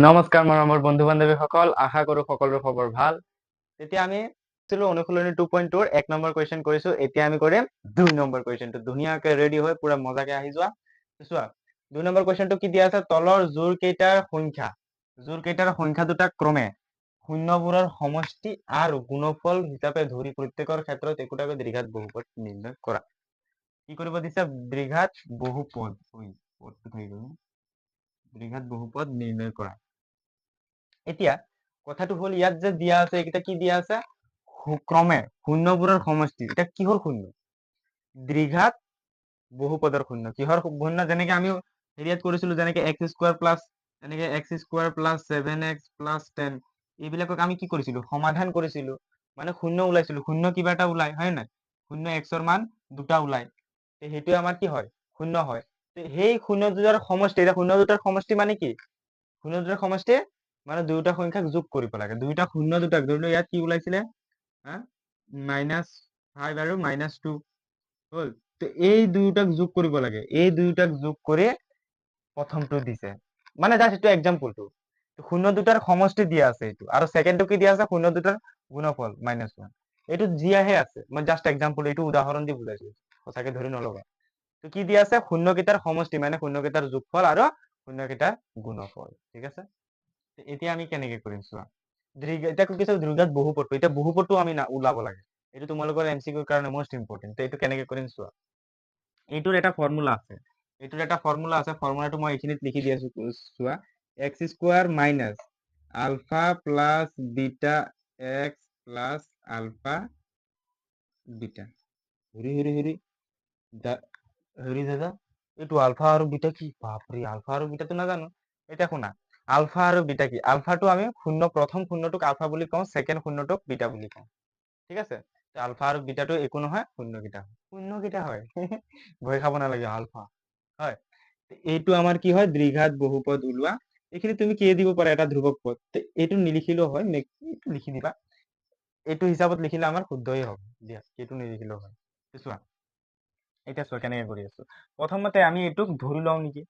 নমস্কাৰ মৰমৰ বন্ধু বান্ধৱীসকল, আশা কৰো সকলোৰে খবৰ ভাল। তেতিয়া আমি অনুশীলনী 2.2 1 নম্বৰ কুৱেশ্যন কৰিছো। এতিয়া আমি কৰিম 2 নম্বৰ কুৱেশ্যনটো। ধুনীয়াকৈ ৰেডি হৈ পুৰা মজাকে আহি যোৱা। চোৱা 2 নম্বৰ কুৱেশ্যনটো কি দিয়া আছে, তলৰ জোৰ কেইটাৰ সংখ্যা দুটা ক্ৰমে শূন্যবোৰৰ সমষ্টি আৰু গুণফল হিচাপে ধৰি প্ৰত্যেকৰ ক্ষেত্ৰত একোটাকৈ দ্বিঘাত বহুপদ নিৰ্ণয় কৰা। কি কৰিব দিছে, দ্বিঘাত বহুপদ নিৰ্ণয় কৰা। এতিয়া কথাটো হল, ইয়াত যে দিয়া আছে এইকেইটা কি দিয়া আছে, ক্ৰমে শূন্যবোৰৰ সমষ্টি। এটা কিহৰ শূন্য? দ্বিঘাত বহুপদৰ শূন্য। কিহৰ শূন্য? যেনেকে আমি হেৰিয়াত কৰিছিলো, যেনেকে x স্কোৱাৰ প্লাছ এনেকে x square plus 7x plus 10, এইবিলাকক আমি কি কৰিছিলো, সমাধান কৰিছিলো, মানে শূন্য ওলাইছিলো। শূন্য কিবা এটা ওলাই, হয় নাই? শূন্য x ৰ মান দুটা ওলাই, সেইটোৱে আমাৰ কি হয়, শূন্য হয়। সেই শূন্য দুটাৰ সমষ্টি, এতিয়া শূন্য দুটাৰ সমষ্টি মানে কি? শূন্য দুটাৰ সমষ্টি মানে দুয়োটা সংখ্যাক যোগ কৰিব লাগে। দুয়োটা শূন্য দুটাক ধৰি লও, ইয়াত কি ওলাইছিলে, -5 আৰু -2 হল। তো এই দুয়োটাক যোগ কৰিব লাগে। এই দুয়োটাক যোগ কৰি প্ৰথমটো দিছে, মানে জাষ্ট এইটো এক্সাম্পলটো। শূন্য দুটাৰ সমষ্টি দিয়া আছে এইটো, আৰু ছেকেণ্ডটো কি দিয়া আছে, শূন্য দুটাৰ গুণফল -1। এইটো জিয়াহে আছে, মই জাষ্ট এক্সাম্পল, এইটো উদাহৰণ দি বুজাইছো, সঁচাকে ধৰি নলবা। তো কি দিয়া আছে, শূন্যকেইটাৰ সমষ্টি মানে শূন্যকেইটাৰ যোগফল আৰু শূন্যকেইটাৰ গুণফল। ঠিক আছে, এতিয়া আমি কেনেকে কৰিম চোৱা। এতিয়া কিছু দ্বিঘাত বহুপদটো, এতিয়া বহুপদটো আমি ওলাব লাগে। এইটো তোমালোকৰ এমচিকিউৰ কাৰণে মষ্ট ইম্পৰ্টেণ্ট। এইটো কেনেকে কৰিম চোৱা। এইটোৰ এটা ফৰ্মুলা আছে। ফৰ্মুলাটো মই এইখিনিত লিখি দি আছো, চোৱা। X square minus alpha plus beta x plus alpha beta. হেৰি দাদা, এইটো আলফা আৰু বিটা কি? বাপৰে, আলফা আৰু বিটাটো নাজানো। এতিয়া শুনা, আলফা আৰু বিটা কি? আলফাটো আমি প্ৰথম শূন্যটোক আলফা বুলি কওঁ, ছেকেণ্ড শূন্যটোক বিটা বুলি কওঁ। ঠিক আছে, আলফা আৰু বিটাটো একো নহয়, শূন্যকেইটা হয়। ভয় খাব নালাগে, আলফা হয়। এইটো আমাৰ কি হয়, দ্বিঘাত বহুপদ ওলোৱা। এইখিনি তুমি কি দিব পাৰা, এটা ধ্ৰুৱক পদ। এইটো নিলিখিলেও হয়, এইটো লিখি দিবা। এইটো হিচাপত লিখিলে আমাৰ শুদ্ধই হ'ব দিয়া, এইটো নিলিখিলেও হয়। চোৱা, এতিয়া চোৱা কেনেকে কৰি আছো। প্ৰথমতে আমি এইটোক ধৰি লওঁ নেকি।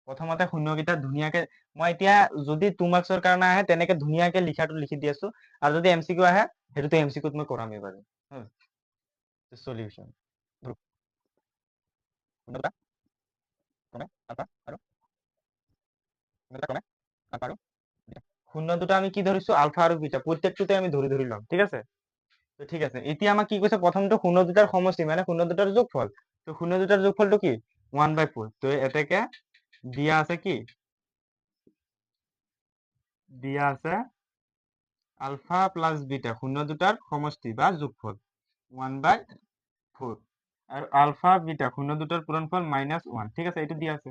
প্ৰথমতে শূন্যকেইটা ধুনীয়াকে, মই এতিয়া যদি 2 মাৰ্কছৰ কাৰণে আহে তেনেকে ধুনীয়াকে লিখাটো লিখি দি আছো, আৰু যদি এমচিকিউ আহে সেইটোতো এমচিকিউত মই কৰামেই বাৰু। সলিউশন শূন্য দুটা আমি কি ধৰিছো, আলফা আৰু বিটা, প্ৰত্যেকটোতে আমি ধৰি ধৰি ল'ম। ঠিক আছে, তো ঠিক আছে। এতিয়া আমাক কি কৈছে, প্ৰথমটো শূন্য দুটাৰ সমষ্টি মানে শূন্য দুটাৰ যোগফল। তো শূন্য দুটাৰ যোগফলটো কি, 1/4। তো এতেকে দিয়া আছে কি, দিয়া আছে আলফা প্লাছ বিটা, শূন্য দুটাৰ সমষ্টি বা যোগফল 1/4, আৰু আলফা বিটা শূন্য দুটাৰ পূৰণফল -1। ঠিক আছে, এইটো দিয়া আছে।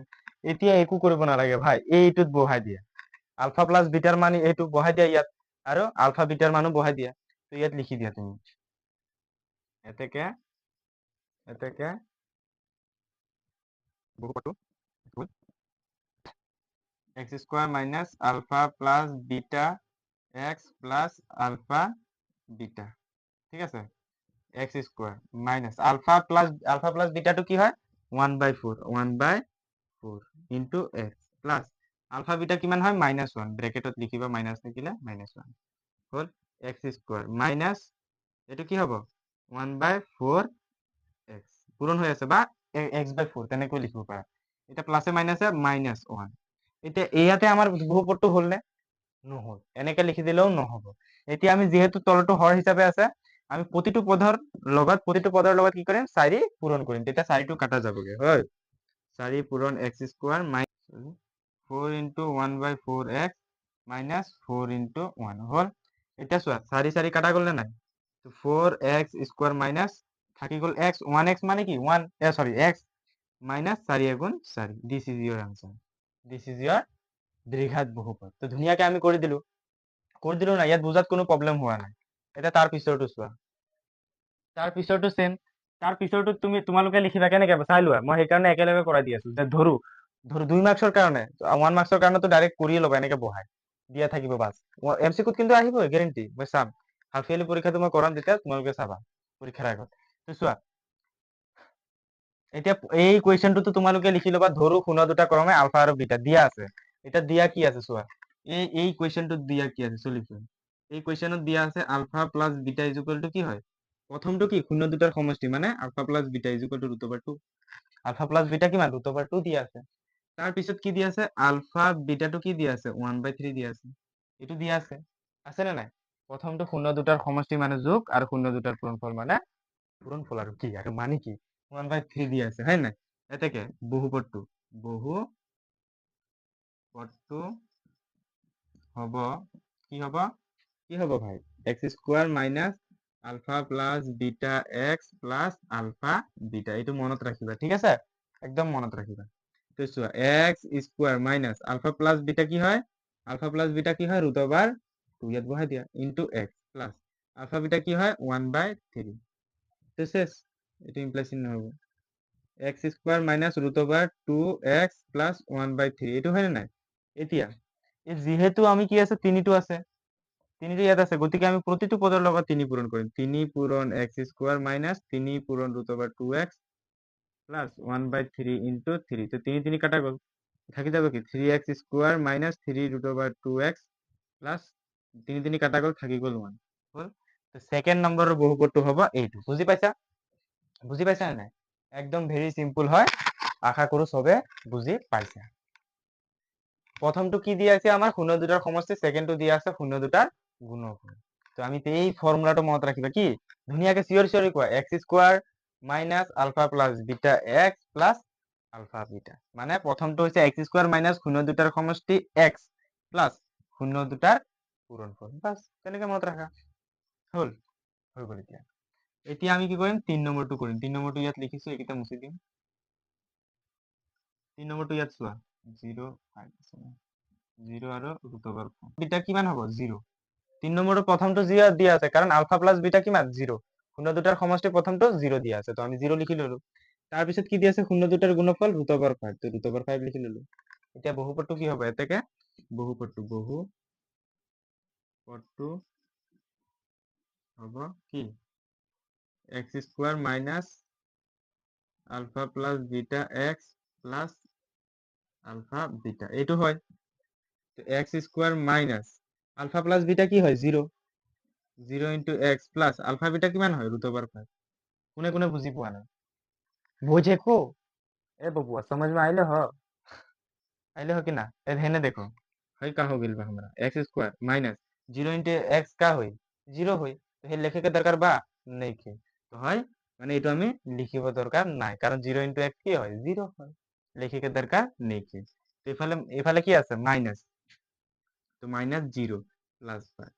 এতিয়া একো কৰিব নালাগে ভাই, এইটোত বহাই দিয়া। আলফা প্লাছ বিটাৰ মান এইটো বহাই দিয়া ইয়াত, আৰু আলফা বিটাৰ মানো বহাই দিয়া। তো ইয়াত লিখি দিয়া তুমি, এতেকে বহুপদটো x square minus alpha plus beta x plus alpha beta. ঠিক আছে, x square minus alpha plus বিটাটো কি হয়, 1/4 into x plus alpha beta কিমান হয়, -1। ব্ৰেকেটত লিখিবা, মাইনাস থাকিলে -1 হল এক্স স্কোয়াৰ মাইনাস এইটো কি হ'ব, 1/4 এক্স পূৰণ হৈ আছে, বা x/4 তেনেকৈ লিখিব পাৰা। এতিয়া প্লাসে মাইনাসে -1। এতিয়া ইয়াতে আমাৰ বহুপদটো হ'ল নে, নহল। এনেকে লিখি দিলেও নহব। এতিয়া আমি যিহেতু তলটো হৰ হিচাপে আছে, আমি প্ৰতিটো পদৰ লগত কি কৰিম, 4 পূৰণ কৰিম। তেতিয়া 4টো কাটা যাবগে, হয়। 4 পূৰণ x square minus 4 into 1/4 x minus 4 into 1 হল। এতিয়া চোৱা, 4 কাটা গ'ল নে নাই, 4x স্কোয়ার মাইনাস থাকি গ'ল x, 1x মানে কি, x মাইনাস 4 গুণ 4। This is your answer, this is your দ্বিঘাত বহুপদ। তো ধুনীয়াকে আমি কৰি দিলো না, ইয়াত বুজাত কোনো প্ৰব্লেম হোৱা নাই। এতিয়া তাৰ পিছৰটো চোৱা, তাৰ পিছৰটো সেম। তাৰ পিছৰটো তোমালোকে লিখিবা কেনেকে, চাই লোৱা। মই সেইকাৰণে একেলগে কৰাই দি আছো, যে ধৰো 2 মাৰ্কছৰ কাৰণে, 1 মাৰ্কছৰ কাৰণেতো ডাইৰেক্ট কৰিয়ে ল'বা, এনেকে বহাই দিয়া থাকিব বাছ। এমচিকিউত কিন্তু আহিবই, গেৰেণ্টি, মই চাম। হাফ ইয়াৰলি পৰীক্ষাটো মই কৰাম, তেতিয়া তোমালোকে চাবা পৰীক্ষাৰ আগত। তো চোৱা, এতিয়া এই কুৱেশ্যনটোতো তোমালোকে লিখি ল'বা, ধৰো শূন্য দুটা ক্ৰমে আলফা আৰু বিটা দিয়া আছে। এতিয়া দিয়া কি আছে চোৱা, এই কোয়েশ্চনটো দিয়া কি আছে সলিউশন এই কোয়েশ্চনত দিয়া আছে alpha plus beta is equal to কি হয় প্রথমটো কি শূন্য দুটার সমষ্টি মানে alpha plus beta is equal to root over 2 alpha plus beta কিমান রুট ওভার 2 দিয়া আছে তার পিছত কি দিয়া আছে আলফা বিটাটো কি দিয়া আছে 1/3 দিয়া আছে এটো দিয়া আছে না নাই প্রথমটো শূন্য দুটার সমষ্টি মানে যোগ আর শূন্য দুটার পূরণফল মানে পূরণফল আর কি আর মানে কি 1/3 দিয়া আছে হ্যাঁ না এটাকে বহুপদটো হব কি হব ভাই x square minus alpha plus beta x plus alpha beta এইটো মনত রাখিবা ঠিক আছে একদম মনত রাখিবা তো চোৱা x square minus alpha plus beta কি হয় রুট ওভার 2 ইয়াত বহাই দিয়া into x plus alpha beta কি হয় 1/3 তো শেষ এটা ইমপ্লাই চিহ্ন হব x square minus root over 2x plus 1/3 এইটো হয় নাই এতিয়া যেহেতু আমি কি আছে তিনিটো আছে তিনিটো ইয়াত আছে গতিকে আমি প্ৰতিটো পদৰ লগত 3 পূৰণ কৰিম 3 পূৰণ x স্কোয়াৰ মাইনাস 3 পূৰণ root over 2x plus 1/3 into 3 তো 3 3 কাটা গল থাকি যাব কি 3x square minus 3 root over 2x plus 3 3 কাটা গল থাকি গল 1 হল তো সেকেন্ড নম্বৰৰ বহুপদটো হ'ব এইটো বুজি পাইছা না নাই একদম ভেৰি সিম্পল হয় আশা কৰো সবে বুজি পাইছা প্রথমটো কি দিয়া আছে আমার শূন্য দুটার সমষ্টি সেকেন্ডটো দিয়া আছে শূন্য দুটার গুণফল তো আমি এই ফর্মুলাটো মনত রাখিবা কি ধুনিয়াকে সিওর কোৱা x square minus alpha plus beta x plus alpha beta মানে প্রথমটো হৈছে এক্স স্কোয়ার মাইনাস শূন্য দুটার সমষ্টি এক্স প্লাস শূন্য দুটার পূরণফল বাস তেনেকে মনত রাখা হল হৈ গল এতিয়া আমি কি কৰিম 3 নম্বৰটো কৰিম 3 নম্বৰটো ইয়াত লিখিছো এইকেইটা মুছি দিম 3 নম্বৰটো ইয়াত চোৱা 0 0 আৰু ৰুট ওভাৰ 4 বিটা কিমান হ'ব 0 3 নম্বৰৰ প্ৰথমটো 0 দিয়া আছে কাৰণ আলফা প্লাস বিটা কিমান 0 শূন্য দুটাৰ সমষ্টি প্ৰথমটো 0 দিয়া আছে তো আমি 0 লিখি ললো তাৰ পিছত কি দিয়া আছে শূন্য দুটাৰ গুণফল ৰুট ওভাৰ 5 তো ৰুট ওভার 5 লিখি ললো এতিয়া বহুপদটো কি হ'ব এতেকে বহুপদটো হ'ব কি x square minus alpha plus beta x plus alpha beta এইটো হয় তো x square minus alpha plus beta কি হয় 0 0 into x plus alpha beta কিমান হয় ৰুট ওভাৰ 5 কোনে কোনে বুজি পোৱা নাই বুঝে को ए बबुआ समझ में आइले हो कि ना ए हेने देखो है का हो गेल बा हमरा x square minus 0 into x का होई 0 होई तो हे लेखे के दरकार बा नहीं के तो হয় মানে এটো আমি লিখিব দরকার নাই কারণ 0 ইনটু x কি হয় 0 হয় লিখে के দরকার নেই কি তো এফালে কি আছে মাইনাস তো মাইনাস 0 প্লাস 5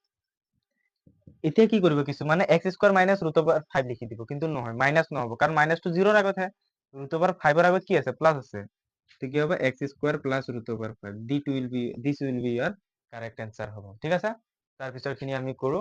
এতিয়া কি কৰিব কিছু মানে x square minus root over 5 লিখি দিব কিন্তু নহয় মাইনাস নহব কাৰণ মাইনাসটো 0 ৰ আগত হে ৰুট ওভাৰ 5 ৰ আগত কি আছে প্লাস আছে তো কি হবে x square plus root over 5 this will be your correct answer হ'ব ঠিক আছে তাৰ পিছৰ খিনি আমি কৰো